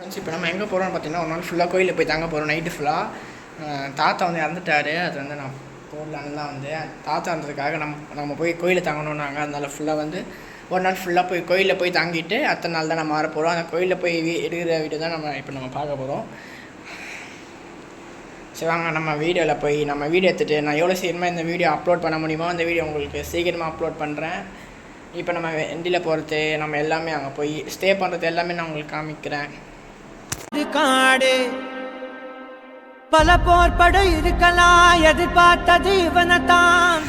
இப்போ நம்ம எங்கே போகிறோம்னு பார்த்தீங்கன்னா ஒரு நாள் ஃபுல்லாக கோயிலில் போய் தாங்க போகிறோம். நைட்டு ஃபுல்லாக தாத்தா வந்து இறந்துட்டார். அது வந்து நான் போடலான்னு தான் வந்து தாத்தா இருந்ததுக்காக நம்ம போய் கோயிலில் தங்கணுன்னாங்க. அதனால் ஃபுல்லாக வந்து ஒரு நாள் ஃபுல்லாக போய் கோயிலில் போய் தங்கிட்டு அடுத்த நாள் தான் நம்ம வர போகிறோம். அந்த கோயிலில் போய் எடுக்கிற வீடியோ தான் நம்ம பார்க்க போகிறோம். சரி வாங்க நம்ம வீடியோவில் போய் நம்ம வீடியோ எடுத்துகிட்டு நான் எவ்வளோ சீக்கிரமாக இந்த வீடியோ அப்லோட் பண்ண முடியுமோ அந்த வீடியோ உங்களுக்கு சீக்கிரமாக அப்லோட் பண்ணுறேன். இப்போ நம்ம வண்டியில் போகிறது நம்ம எல்லாமே அங்கே போய் ஸ்டே பண்ணுறது எல்லாமே நான் உங்களுக்கு காமிக்கிறேன். காடு பல போர்பட இருக்கலாம், எதிர்பார்த்தது இவனை தான்.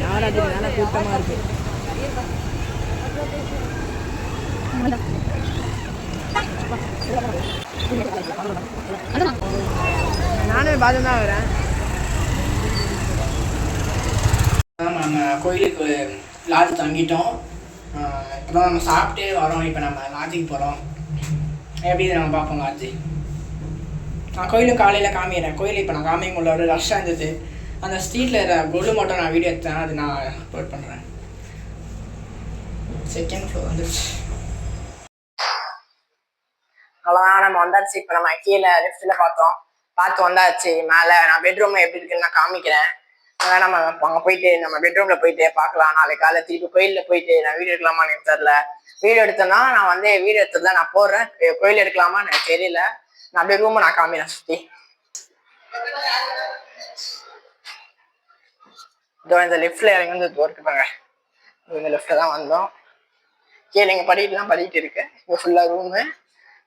யாராவது கூட்டமாக இருக்கு. நானும் பார்த்து தான் வரேன். நம்ம கோயிலுக்கு லாட்ஜ் தங்கிட்டோம். இப்போ தான் நம்ம சாப்பிட்டே வரோம். இப்போ நம்ம லாட்ஜுக்கு போகிறோம். எப்படி நம்ம பார்ப்போம் லாட்ஜு. நான் கோயிலும் காலையில் காமிக்கிறேன். கோயில் இப்போ நான் காமிக்க முடியல, ஒரு ரஷ்ஷாக இருந்தது. அந்த ஸ்ட்ரீட்டில் கொலு மட்டும் நான் வீடியோ எடுத்தேன், அது நான் அப்லோட் பண்ணுறேன். செகண்ட் ஃப்ளோர் வந்துருச்சு. அவ்வளோதான் நம்ம வந்தாச்சு. இப்போ நம்ம கீழே லெஃப்டில் பார்த்து வந்தாச்சு. மேலே நான் பெட்ரூமில் எப்படி இருக்குன்னு நான் காமிக்கிறேன். அதனால் நம்ம அங்கே போயிட்டு நம்ம பெட்ரூமில் போயிட்டு பார்க்கலாம். நாளைக்கு காலை திருப்பி கோயிலில் போயிட்டு நான் வீடியோ எடுக்கலாமான்னு எனக்கு தெரில. வீடியோ எடுத்தேன்னா நான் வந்து வீடியோ எடுத்ததில் நான் போடுறேன். கோயில் எடுக்கலாமா எனக்கு தெரியல. நான் அப்படியே ரூமை நான் காமிக்கிறேன் சுற்றி. இதோ இந்த லெஃப்டில் இறங்கி வந்து தோருக்கு பாருங்க. இந்த லெஃப்டில் தான் வந்தோம். கீழே இங்கே படிக்கலாம் படிக்கிட்டு இருக்கு. இங்கே ஃபுல்லாக ரூமு.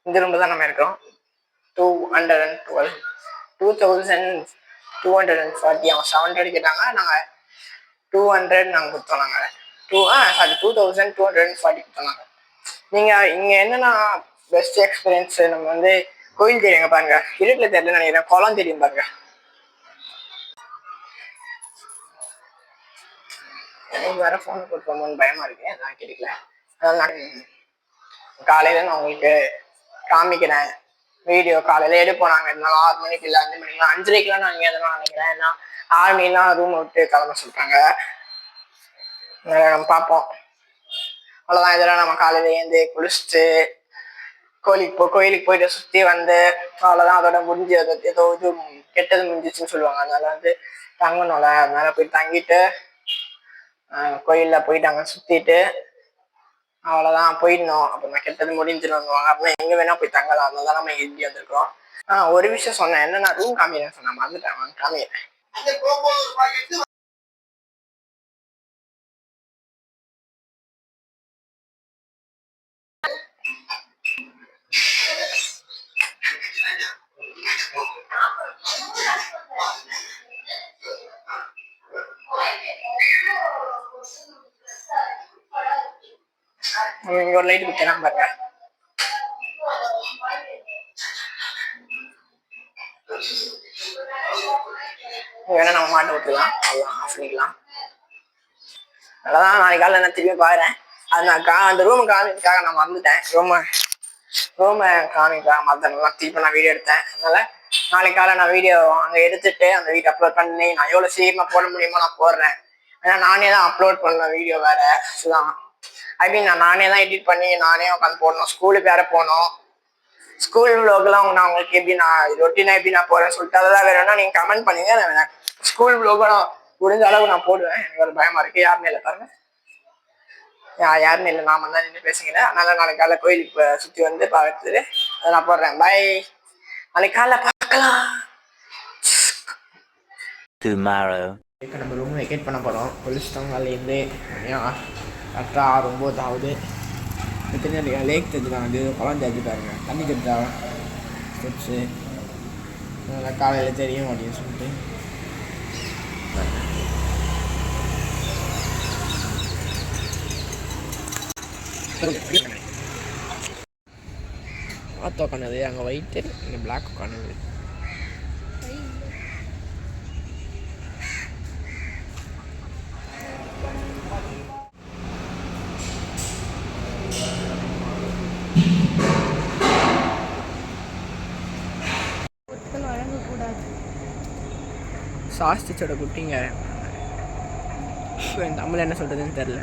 இந்த ரூமில் தான் நம்ம இருக்கிறோம். 212 2240 அவங்க 700 கேட்டாங்க. நாங்கள் 200 நாங்கள் கொடுத்தோம். நாங்கள் 2240 கொடுத்தோம். நாங்கள் நீங்கள் இங்கே என்னென்னா பெஸ்ட் எக்ஸ்பீரியன்ஸ் நம்ம வந்து கோயில் தெரியுங்க பாருங்க. இருட்டில் தெரியல நினைக்கிறேன். குளம் தெரியும் பாருங்க. எனக்கு வேற ஃபோன் கொடுப்போமோன்னு பயமா இருக்கு. அதான் கிடைக்கல. அதனால காலையில நான் உங்களுக்கு காமிக்கிறேன். வீடியோ காலையில எடுப்போம். நாங்கள் இருந்தாலும் 6 மணிக்கு இல்லை 5 மணிக்கெலாம் 5:30க்கெலாம் நான் இங்கே எதனா நினைக்கிறேன். ஏன்னா 6 மணிலாம் ரூம் விட்டு கிளம்ப சொல்லிட்டாங்க. நம்ம பார்ப்போம். அவ்வளோதான். இதெல்லாம் நம்ம காலையில ஏந்து குளிச்சுட்டு கோயிலுக்கு போயிட்டு சுற்றி வந்து அவ்வளோதான். அதோட முடிஞ்சு ஏதோ இது கெட்டது முடிஞ்சிச்சுன்னு சொல்லுவாங்க. அதனால வந்து தங்கணும்ல, அதனால போய் தங்கிட்டு கோயிலில் போயிட்டு அங்கே சுற்றிட்டு அவ்வளோதான் போயிடணும். அப்புறமா கெட்டது முடிஞ்சிடணுவாங்க. அப்படின்னா எங்கே வேணால் போய் தங்கலாம். அதனால தான் நம்ம இப்படி வந்துருக்கோம். ஒரு விஷயம் சொன்னேன். என்னன்னா ரூம் காமிக்கிறேன் சொன்னேன், மறந்துட்டேன். வாங்க காமிக்கிறேன். இங்கே ஒரு லைட் குத்தினா பாருங்க. வேணா நம்ம மாட்டை விட்டுலாம். அவ்வளோதான், ஆஃப் பண்ணிக்கலாம். அதான் நாளைக்கு காலையில் நான் திரும்பி பாக்குறேன். அது நான் அந்த ரூமை காமிக்கிறதுக்காக நான் மறந்துட்டேன். ரூமை காமிக்கிறதுக்காக மறந்துட்டேன். திருப்பி நான் வீடியோ எடுத்தேன். அதனால நாளைக்கு காலை நான் வீடியோ அங்கே எடுத்துட்டு அந்த வீடியோ அப்லோட் பண்ணி நான் எவ்வளோ சீக்கிரமாக போட முடியுமோ நான் போடுறேன். ஏன்னா நானே தான் அப்லோட் பண்ணேன் வீடியோ வேற. அதுதான் நானே தான் எடிட் பண்ணி நானே உட்காந்து போடணும். ஸ்கூலுக்கு வேற போகணும். ஸ்கூல் விலோகெல்லாம் நான் உங்களுக்கு எப்படி நான் ரொட்டீனா எப்படி நான் போறேன்னு சொல்லிட்டு அதெல்லாம் வேணும்னா நீங்க கமெண்ட் பண்ணுங்க. நான் ஸ்கூல் விலோக நான் முடிஞ்ச அளவுக்கு நான் போடுவேன். எனக்கு ஒரு பயமா இருக்கு. யாருமே இல்லை பாருங்க. யாருமே இல்லை, நாம தான் நின்று பேசுகிறேன். அதனால நாளைக்கு காலைல கோயிலுக்கு சுற்றி வந்து பார்த்துட்டு அதை நான் போடுறேன். பை, நாளைக்கு காலைல பார்க்கலாம். இப்போ நம்ம ரூம் வெக்கேட் பண்ண போகிறோம். குளிச்சிட்டோம். காலையிலேருந்து கரெக்டாக 6-9 ஆகுது. எத்தனை லேக் தெரிஞ்சுதான் வந்து குளம் தெரிஞ்சு பாருங்க. தண்ணி தெரிஞ்சா ஸ்டெப்ஸு அதெல்லாம் காலையில் தெரியும் அப்படின்னு சொல்லிட்டு பார்த்து உட்காந்தது. அங்கே ஒயிட்டு இங்கே பிளாக் உட்காந்தது. சாஸ்திச்சோட குட்டிங்க. தமிழ் என்ன சொல்கிறதுன்னு தெரில.